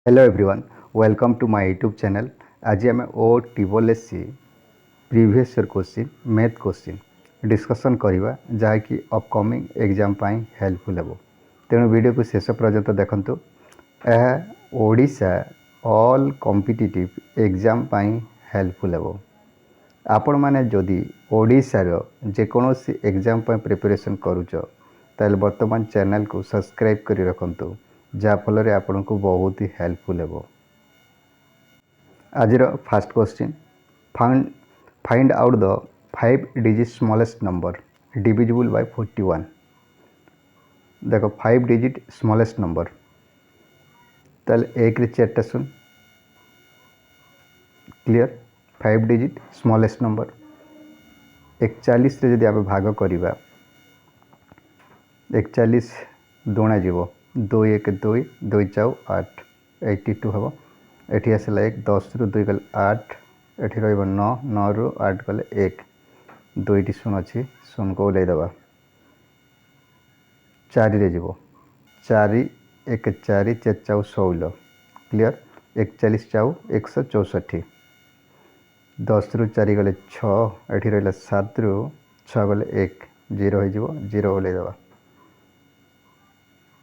Hello everyone welcome to my YouTube channel. आज आम O double S C previous year question math question discussion करवा जहाँकि upcoming exam helpful हे। तेणु video को शेष पर्यंत देखंतु। यह Odisha all competitive exam helpful हे। आपण माने जदि ओडिशार जेकोसी एग्जाम प्रिपरेशन करूच ताल वर्तमान चैनल को सब्सक्राइब करी रखंतु जहाँफल आपन को बहुत ही हेल्पफुल हे। आज fast question find out the 5 digit smallest number divisible by 41। देखो 5 डिजिट स्मॉलेस्ट नंबर ताल एक रे चार्टा सुन क्लियर। 5 डिजिट स्मॉलेस्ट नंबर 41 रे जदि आप भाग करिबा 41 दुणा जीवो 2 1 2 2 4 8 82 हम। एठी आसला 1 10 रु 2 गले 8 एठी रहइबो 9 9 रु 8 गले 1 2 शून अच्छी शून को ओल्लै दबा 4 रे जीवो 4 1 4 4 4 16 क्लियर। 41 चाउ 164 10 रु 4 गले 6 एठी रहला 7 रु 6 गले 1 0 हो जीवो 0 ओल्लै दबा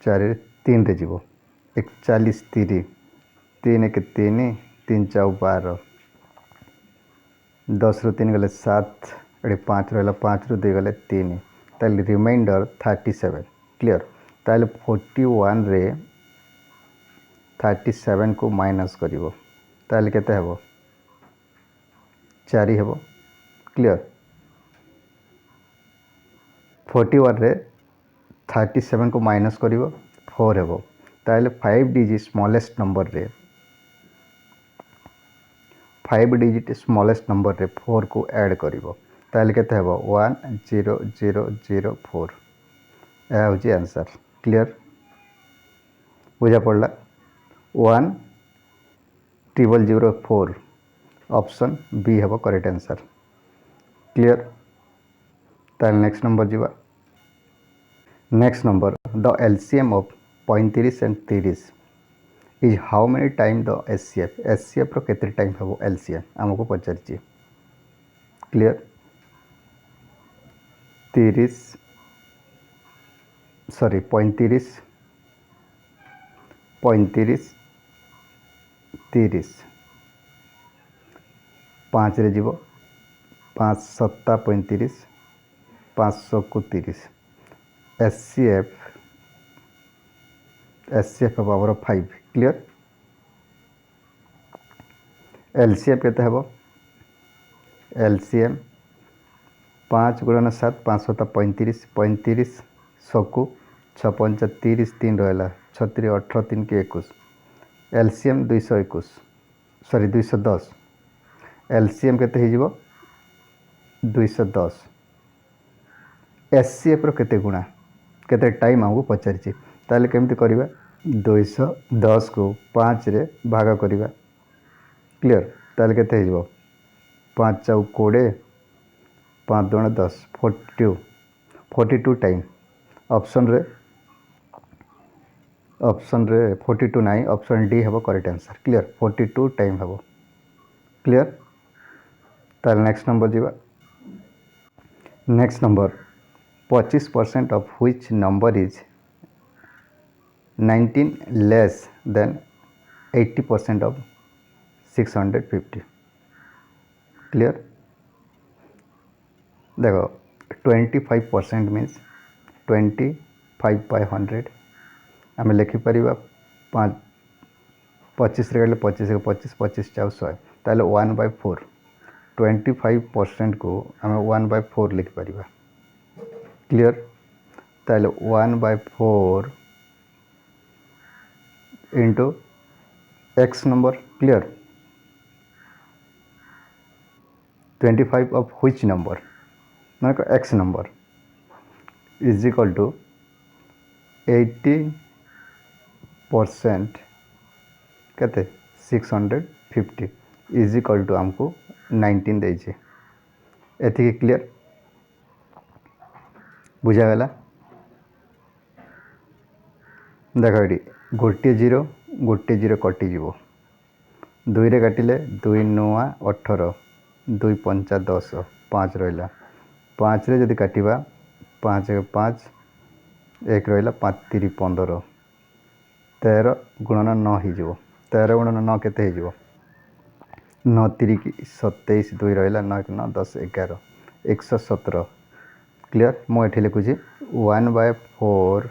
4 3 रे जीवो 41 3 3 1 3 3 4 12 10 रु 3 गले 7 ये 5 रहा 5 रु 2 गले 3 ताल रिमाइंडर 37 क्लियर। ताल 41 रे 37 को माइनस करिवो ताल केते हेबो 4 हेबो क्लियर। 41 रे 37 को माइनस करिवो 4 हेबो ताल 5 डिजिट स्मॉलेस्ट नंबर रे 5 डिजिट स्मॉलेस्ट नंबर रे 4 को ऐड करिवो ताल केते हेबो 1 0 0 0 4 यह हूँ आंसर क्लियर बुझा पड़ा 1 ट्रिपल 0 4 ऑप्शन बी हेबो करेक्ट आंसर क्लियर। ताल नेक्स्ट नंबर जीवा next number the LCM of 35 and 30 is how many time the HCF रो केते टाइम हेबो एलसीएम हमको पचारची क्लियर। 30 सॉरी 35 35 30 5 रे जीवो 5 7 35 500 को 30 एचसीएफ पावर 5 क्लियर। एलसीएफ केते हेबो एलसीएम 5 गुणन 7 5 7 35 35 100 6 5 30 3 रहला 36 18 3 के 21 एलसीएम 221 सॉरी 210 एलसीएम केते हे जीवो 210 एचसीएफ रो केते गुणा केते टाइम हमको पचारची ताले केमती करिबा 210 को 5 रे भाग करिबा क्लियर। ताले केते हे जीवो 5 4 20 5 2 10 42 टाइम ऑप्शन रे 42 नाइ ऑप्शन डी हेबो करेक्ट आंसर क्लियर 42 टाइम हेबो क्लियर। ताल नेक्स्ट नंबर जीवा next number 25% of which number is 19 less than 80% of 650 clear. देखो 25% मीन्स 25 बाय 100 आम लिखिपर 5 25 रे 25 25 25 चाउ 100 ताले 1/4 25% को आम 1/4 लिखिपर क्लियर। ताले 1/4 into X number clear 25 of which number मतलब X number is equal to 80% केते 650 इज इक्वल टू हमको 19 देइछे एथि क्लियर बुझागला। देख ये गोटे 0 गोटे जीरो कटिज दुई रे काटिले दुई नुआ 18 दुई पंचा 10 5 रहा 5 रे जदि काटिबा 5 5 एक रहा 5 3 15 13 गुणन 9 हो 13 गुणन 9 केते हो 9 3 27 दुई रहा 9 9 10 11 117 क्लियर मुझे लिखुची 1/4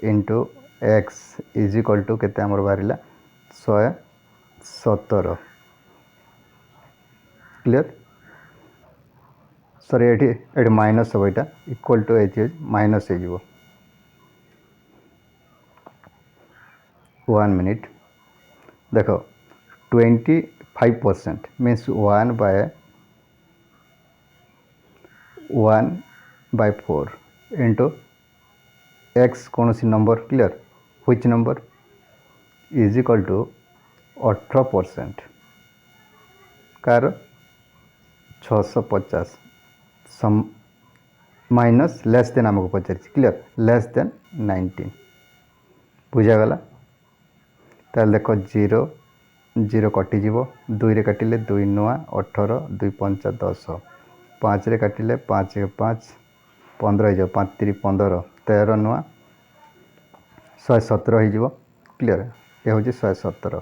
into X is equal to केते आमर बाहर 117 क्लियर सॉरी ये माइनस हम यहाँ इक्वल टू ये माइनस हो 1 मिनिट देख 25% मीन्स 1/4 इंटू एक्स कौन सी number clear which number is equal to 18% कार 650 सम माइनस लेस देन आमको पचार क्लियर लेस देन 19 बुझागला ताल देख 0 0 कटिज दुई रे काटिले दुई नुआ 18 दुई पंचा 10 5 रे काटिले 5 5 15 हो 5 3 15 13 नुआ 117 हो क्लियर ये हूँ 117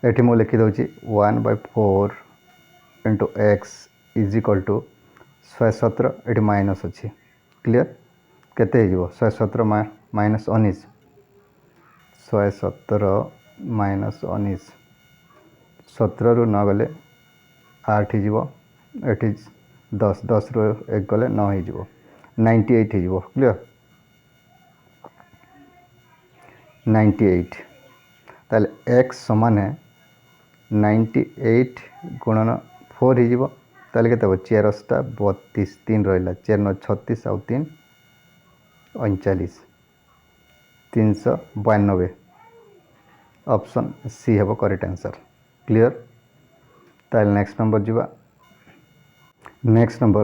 ये मुझे लिखिदे 1/4 into X is equal to 117 ये माइनस अच्छी क्लियर केते 117 माइनस 19 117 माइनस 19 17 रु 9 गले 8 हो ये 10 10 रु 1 गले 9 हो 98 हो क्लियर 98 ताले x समान है 98 गुणन 4 हो ताले केते हो 4 32 3 रहा 4 9 36 आउ 3 39 392 ऑप्शन सी है करेक्ट आंसर क्लियर ताले नेक्स्ट नंबर जीवा next number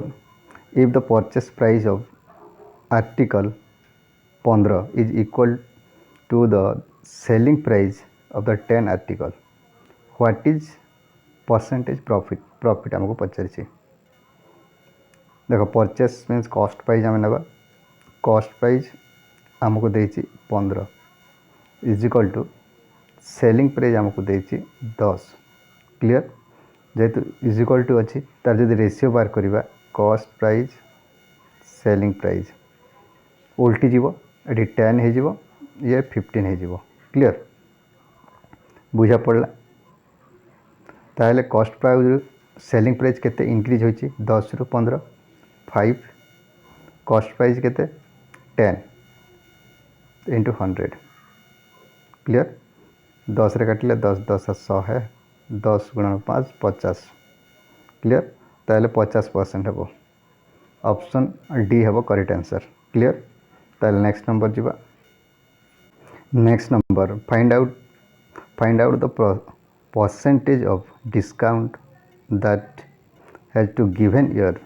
if the purchase price of article 15 is equal to the selling price of the 10 article what is percentage profit हमको पचार देखो परचेस मीन्स कॉस्ट प्राइस आम ना cost price आमको देची 15 is equal to selling price आमको देची 10 clear जेहेतु is equal to अच्छी तार जब रेशियो बार करवा कॉस्ट प्राइस सेलिंग प्राइस उल्टी जीव ये 10 हो ये 15 हो क्लियर बुझा पड़ला ताहले कॉस्ट प्राइस सेलिंग प्राइस केते इंक्रीज होची 10 रु 15 5 कॉस्ट प्राइस केते 10 इंटू 100 क्लियर 10 रे काटिले 10 10 100 है 10 गुणन 5 50 क्लियर ताहले 50% हेबो ऑप्शन डी हेबो करेक्ट आंसर क्लियर ताहले नेक्स्ट नंबर जीवा next number find out the percentage of discount that has to given year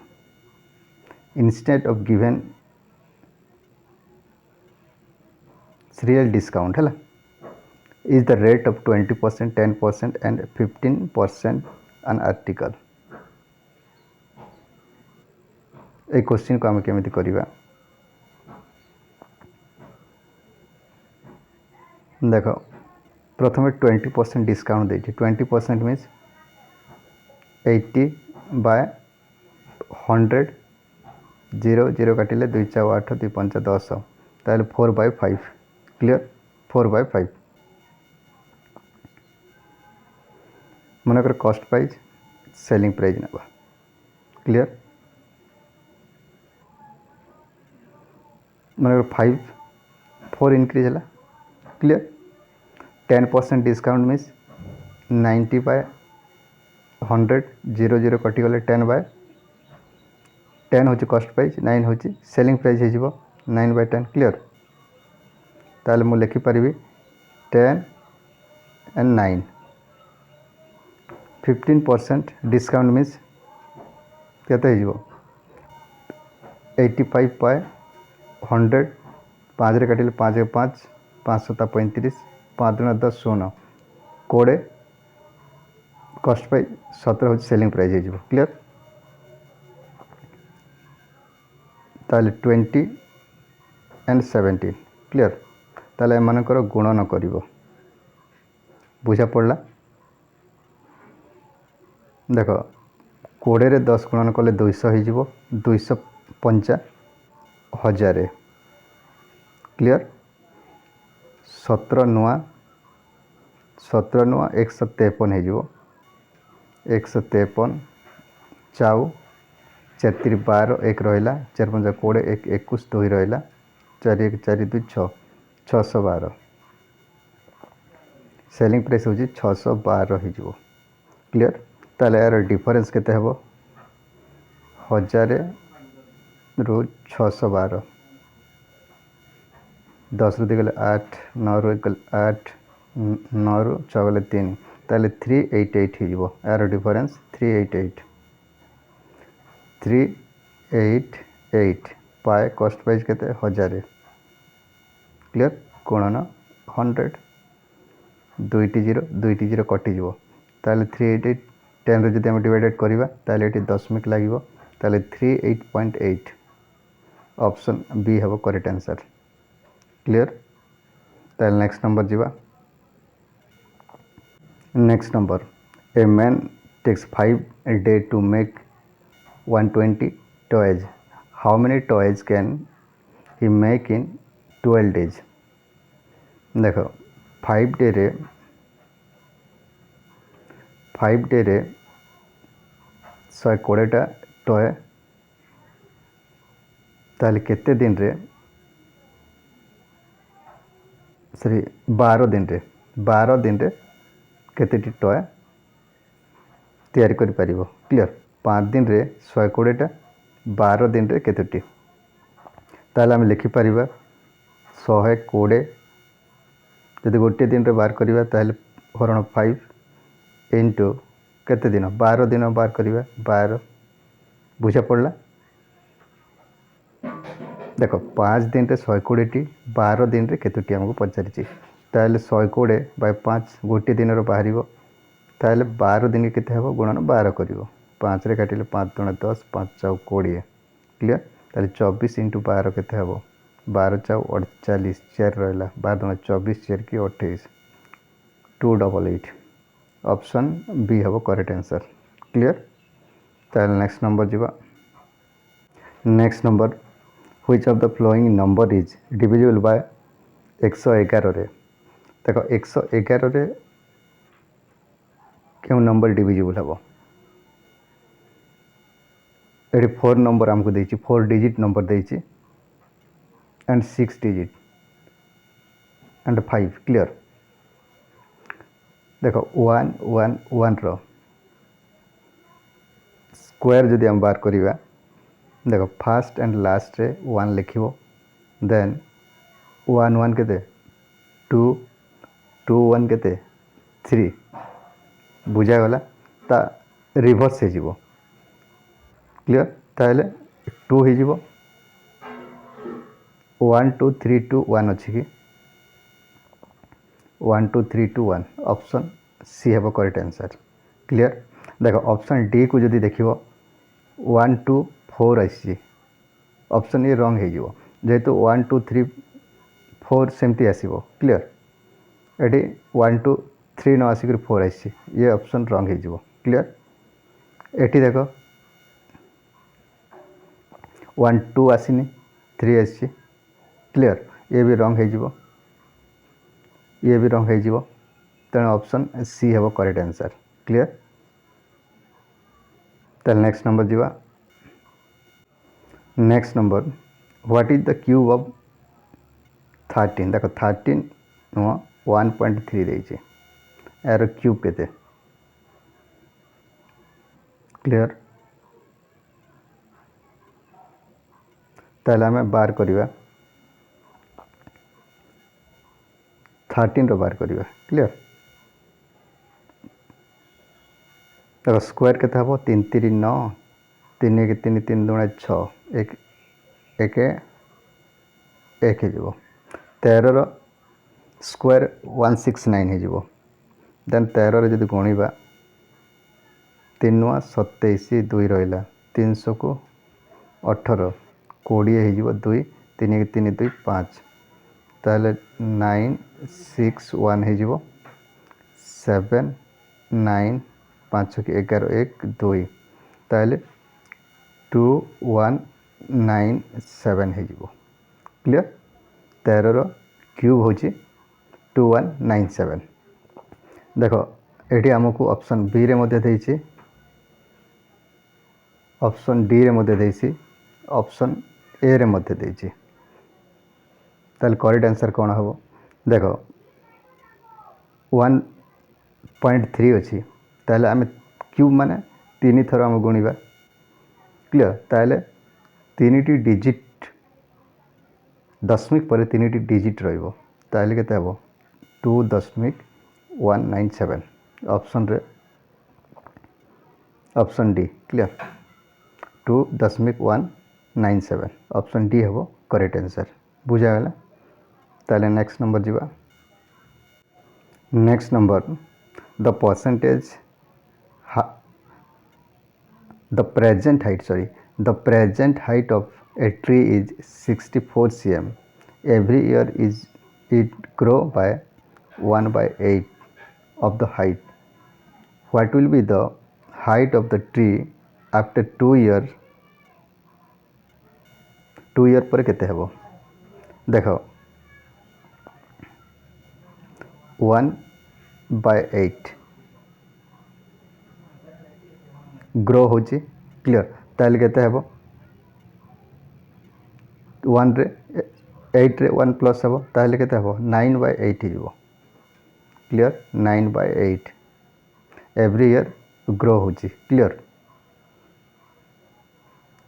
instead of given serial discount है is the rate of 20% 10% and 15% an article A question को आम केमिति करिबा देख प्रथम 20% discount देती 20% मीन्स 80/100 0 0 काटिले 2 4 8 2 5 10 ताहले 4/5 क्लियर 4/5 मनकर कॉस्ट प्राइस सेलिंग प्राइस ना क्लियर मनकर 5 4 इंक्रीज है क्लियर 10% डिस्काउंट मीन्स 90/100 0 0 कटिगले 10/10 हूँ कॉस्ट प्राइस 9 हूँ सेलिंग प्राइस हो 9/10 क्लियर ताले मु लिखिपारि 10 and 9 15% डिस्काउंट मीन्स केते हो 85/100 5 रे काटिले 5 5 5 7 35 5 2 10 16 20 कस्ट प्राइस 17 हूँ सेलिंग प्राइस हो क्लियर ताले 20 एंड 17 क्लियर ताले एमानकर गुणन करिवो बुझा पड़ला देख 20 रे 10 गुणन कले 200 हो 250 1000 क्लियर 17 नुआ 153 हो 153 चाउ 4 3 12 1 रहा 4 5 20 1 21 2 रहा 4 1 4 2 6 612 सेलिंग प्राइस हूँ 612 हो क्लियर ताले यार डिफरेंस केते हेबो 1000 रु 612 10 रु गले 8 9 रु गले 8 9 रु 6 गले 3 ताले 388 हो यार डिफरेंस 388 पाए कॉस्ट प्राइस केते 1000 क्लियर गुणन 100 दुईटी जीरो कटिज ताले 388 10 रे जदि हम डिवाइडेड करिबा ताले एटी दशमिक लागिवो ताले 38.8 ऑप्शन बी हेबो करेक्ट आंसर क्लियर ताले नेक्स्ट नंबर जीवा next number a man takes 5 day to make 120 toys how many toys can he make in 12 days देखो 5 डे रे 120टा टॉय ताले केते दिन रे सॉरी 12 दिन रे केतेटी टॉय तैयारी करि परिबो क्लियर 5 दिन रे 120टा 12 दिन रे केतेटी ताले हम लिखि परिबा 120 जदि गोटे दिन रे बार करिबा ताले हरण 5 इंटू केते दिन 12 दिन बार करिबा 12 बुझा पड़ला देखो 5 दिन रे 120 टी 12 दिन रे केतोटी हमको पचारिछि ताले 120 बाय 5 गोटे दिन रो बाहरिबो ताले 12 दिन केते हेबो गुणन 12 करिवो 5 रे काटिले 5 गुणा 10 5 4 20 क्लियर ताले 24 इंटू 12 केते हेबो 12 4 48 4 रहला 12 गुणा 24 4 की 28 288 ऑप्शन बी हेबो करेक्ट आंसर क्लियर ताले नेक्स्ट नंबर जीवा next number which of the following number is divisible by 111 रे देखो 111 रे क्यों नंबर डिविजिबल हेबो एटी 4 नंबर हमको देछि 4 डिजिट नंबर देछि एंड 6 डिजिट एंड 5 क्लियर देखो 1 1 1 रो स्क्वायर जदि हम बार करिवा देखो फर्स्ट एंड लास्ट रे 1 लिखिबो देन 1 1 केते 2 2 1 केते 3 बुझा गला ता रिवर्स हे जीवो क्लियर ताले 2 हे जीवो 1 2 3 2 1 अछि कि 1 2 3 2 1 ऑप्शन सी हेबो करेक्ट आंसर क्लियर देखो ऑप्शन डी को जदि देखिबो 1 2 4 आसी ऑप्शन ए रॉन्ग हे जीवो जेतु 1 2 3 4 सेमती आसीबो क्लियर एडी 1 2 3 न आसी 4 आसी ये ऑप्शन रॉन्ग हे जीवो क्लियर एटी देखो 1 2 आसीनी 3 आसी क्लियर ये भी रॉन्ग हे जीवो ये भी रॉन्ग हे जीवो तेणु ऑप्शन सी हेबो करेक्ट आंसर क्लियर ताल नेक्स्ट नंबर जीवा next number what is the cube of 13 देखो 13 नो 1.3 देछि यार क्यूब केते क्लियर ताले हमें बार करिवा 13 रो बार करिवा क्लियर देखो स्क्वायर केते हबो 3 3 9 3 1 3 3 2 6 1 1 1 जीवो 13 रो स्क्वायर 169 हो देन 13 जब गुणा 3 27 2 रहा 300 को 18 20 हो 2 3 3 2 5 ताले 961 हो 7 9 5 की 11 1 2 ताले 2197 हो क्लियर 13 क्यूब हूँ 2197 देख ये आमको ऑप्शन बी रे मध्य देइछि ऑप्शन डी रे मध्य देइछि ऑप्शन ए रे मध्य देइछि ताले करेक्ट आंसर कौन हम देख 1.3 अच्छी ताले आम क्यूब माने 3 थर आम गुणा क्लियर ताले 3 टी डिजिट दशमिक पर 3 टी डिजिट रहिबो ताले केते हबो 2.197 ऑप्शन रे option D clear 2.197 option D हबो करेक्ट आंसर बुझा गला ताले नेक्स्ट नंबर जीवा next number the percentage the present height of a tree is 64 cm every year is it grow by 1/8 of the height what will be the height of the tree after 2 year पर केते हेबो देखो 1/8 grow होची clear ताल केते हेबो 1 रे 8 रे 1 प्लस हेबो ताल केते हेबो 9/8 हिबो क्लियर 9/8 एवरी ईयर ग्रो होची क्लियर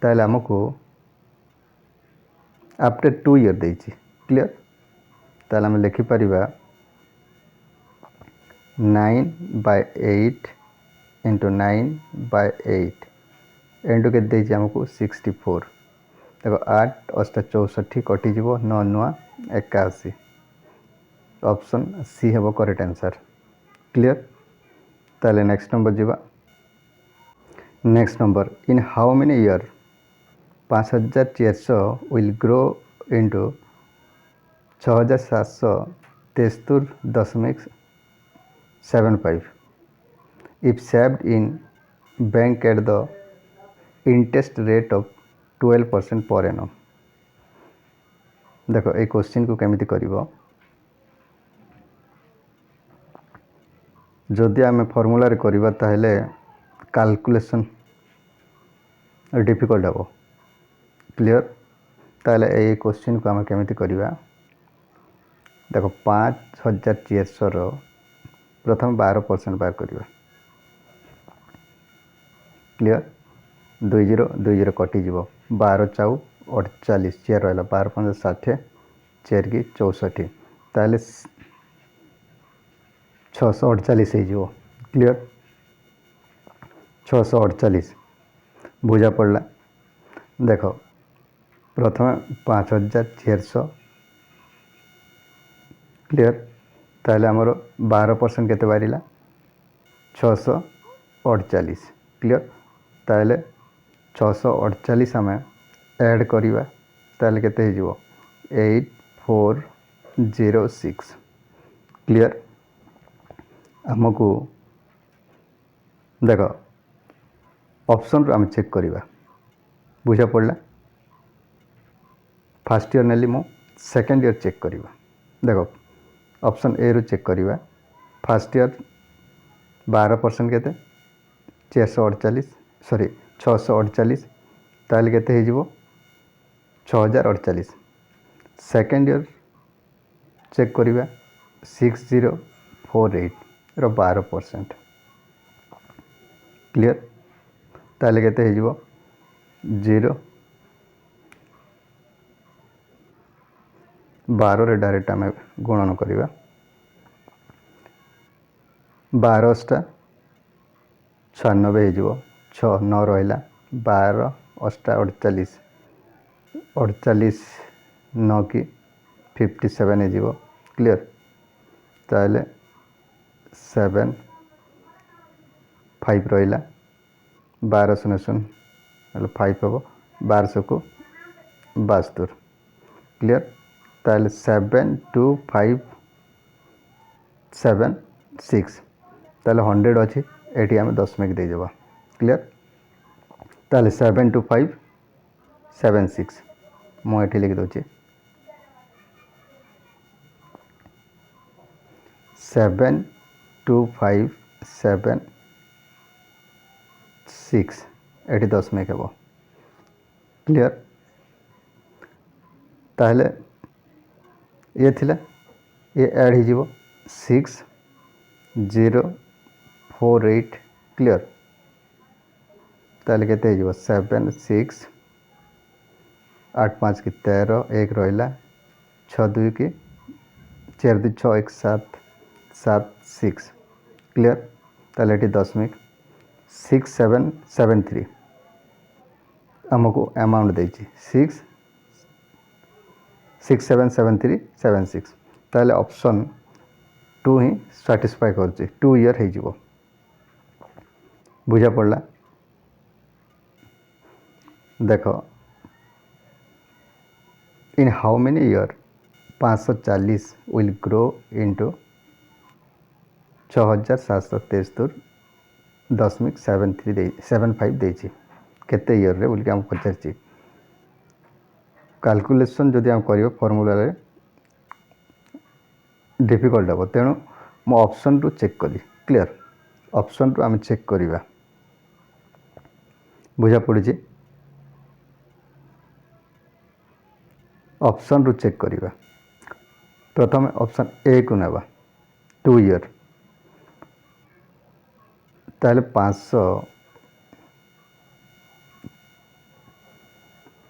ताल हमको आफ्टर 2 ईयर देची क्लियर ताल हम लिखि परिबा 9/8 इंटू 9/8 इंटू के देची हमको 64 देखो 8 8 64 कटिज 9 9 81 ऑप्शन सी हेबो करेक्ट आंसर क्लियर ताले नेक्स्ट नंबर जीवा next number in how many year 5400 will grow into 6773.75 if saved in bank at the interest rate of 12% per annum देखो ये क्वेश्चन को केमिति करिवो जदि आम फॉर्मूला रे करिबा ताहेले कैलकुलेशन डिफिकल्ट हम क्लियर ताहेले ये क्वेश्चन को आम केमिति करिबा देखो 5400 रो प्रथम 12% बाहर करिबा क्लियर 20 कटिज 12 चाउ 48 चेयर रहा 12 5 60 चेयर की 64 ताले 648 हो क्लियर 648 बुझा पड़ला देख प्रथम 5400 क्लियर ताले आमर 12% केते बारिला 648 क्लियर ताले 648 आम ऐड करिवा ताले केते हिजो 8406 क्लियर आमको देख ऑप्शन रो आम चेक करिवा बुझा पड़ला फर्स्ट ईयर नेली मो सेकंड ईयर चेक करिवा देखो ऑप्शन ए रो चेक करिवा फर्स्ट ईयर 12% केते 448 सॉरी 648 ताले केते हिजो 6048 सेकंड ईयर चेक करिवा 6048 रो 12% क्लियर ताले केते हिजो 0 12 रे डायरेक्ट आम गुणन करिवा 12 96 हो 6 9 रहा 12 8 48 48 9 की 57 हो क्लियर ताहले 7 5 रहा 12 शून्य शून्य 5 हम 1200 को 72 क्लियर ताहले 7 2 5 7 6 ताहले 100 अच्छी ये आम दशमिक देदेबा क्लियर ताहले 7 2 5 7 6 मुझे लिखि दूसरी 7 2 5 7 6 ये दशमिक हम क्लियर ताहले ये थिला ये ऐड हो 6 0 4 8 क्लियर ताहले केते हो 7 6 8 5 की 13 1 रहा 6 2 की 4 2 6 1 7 7 6 क्लियर ताहले ये दशमिक 6 7 7 3 आमको अमाउंट देछि 6 6 7 7 3 7 6 ताहले ऑप्शन 2 ही सैटिस्फाई कर 2 ईयर हो बुझा पड़ा देख in how many year 540 will grow into 6773.75 देछि केते ईयर रे बोल के हम पचारछि कैलकुलेशन जदि हम करियो फॉर्मूला रे डिफिकल्ट हम तेणु मो ऑप्शन रु चेक करी क्लियर ऑप्शन रु आम चेक करिवा बुझा पड़ी ऑप्शन रु चेक करिवा प्रथम ऑप्शन ए को नेबा 2 ईयर ताहले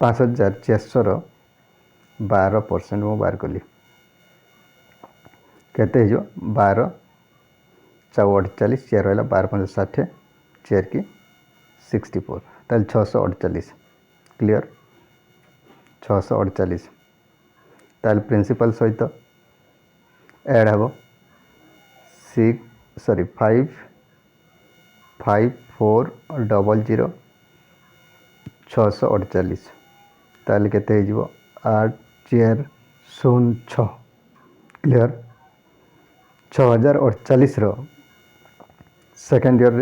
5400 12% मु बार कली केते हो 12 4 48 4 रहा 12 5 60 4 की 64 ताहले 648 क्लियर 648 ताहले प्रिंसिपल सहित ऐड हम 5 5 4 0 0 648 ताहले केते हो 8 4 0 6 clear 6048 second year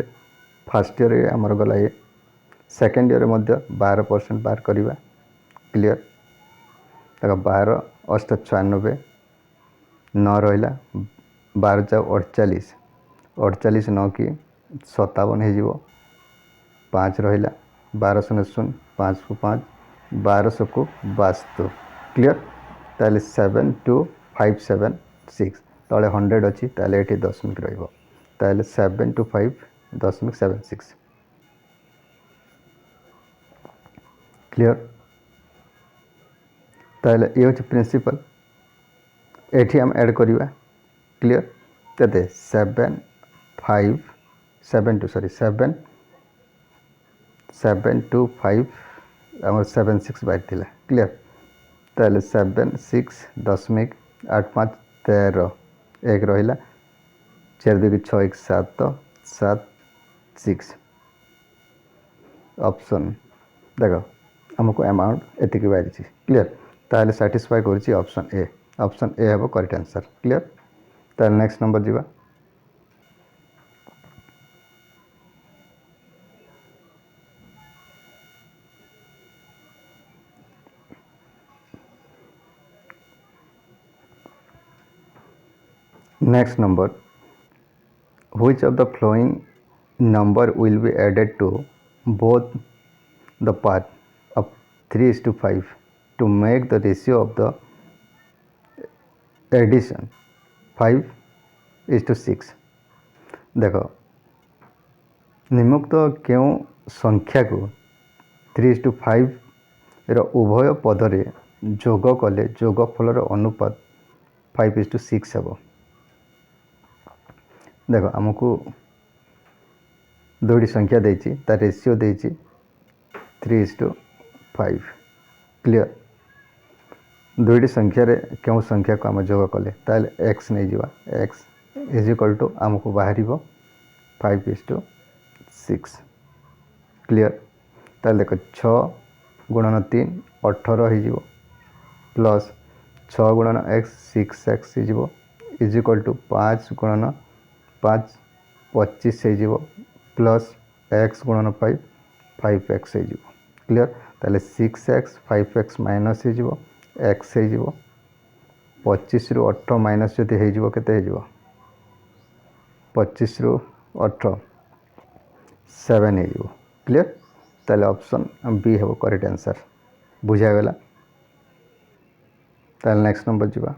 first year आमर गला ये सेकेंड ईयर 12% बार करवा क्लियर तक 12 8 96 9 रहा 12 48 48 9 की 57 हो 5 रहा 12 शून्य शून्य 5 को 5 1200 को 72 क्लियर ताहले 7 2 5 7 6 तले 100 अच्छी ताहले ये दशमिक रहिबो ताहले 7 2 5 दशमिक 7 6 क्लियर ताहले ये हूँ प्रिंसिपल एठी हम ऐड करिवा क्लियर केते 7 5 7 2 सॉरी 7 7 2 5 आम 7 6 बार थिला क्लियर ताहले 7 6 दशमिक 8 5 13 1 रहा 4 2 6 1 7 7 6 ऑप्शन देख आमको अमाउंट एतिक बाहरी क्लियर ताहले सैटिस्फाई करुच्ची ऑप्शन ए हम करेक्ट आंसर क्लियर ताहले नेक्स्ट नंबर जीवा next number which of the following number will be added to both the part of 3:5 to make the ratio of the addition 5:6 देख निम्नोक्त क्यों संख्या को 3:5 रो उभय पदरे जोग कले जोगफलर अनुपात 5:6 हम देख आमको दुईटी संख्या देछि तार रेशियो देछि 3:5 क्लियर दुईटी संख्यार क्यों संख्या को आम जोग कले एक्स नहीं जावा एक्स इज इक्वल टू आमको बाहर 5:6 क्लियर। ताल देख 6 गुणन 3 18 हो प्लस 6 गुणन एक्स 6x हो इज इक्वल टू 5 गुणन 5 25 हो प्लस एक्स गुणन 5 5x हो क्लियर। ताले 6x 5x माइनस हो एक्स हो 25 रु 18 माइनस जदि हो केते हो 25 रु 18 7 हो क्लियर। ताले ऑप्शन बी है करेक्ट आंसर बुझागला। ताले नेक्स्ट नंबर जीवा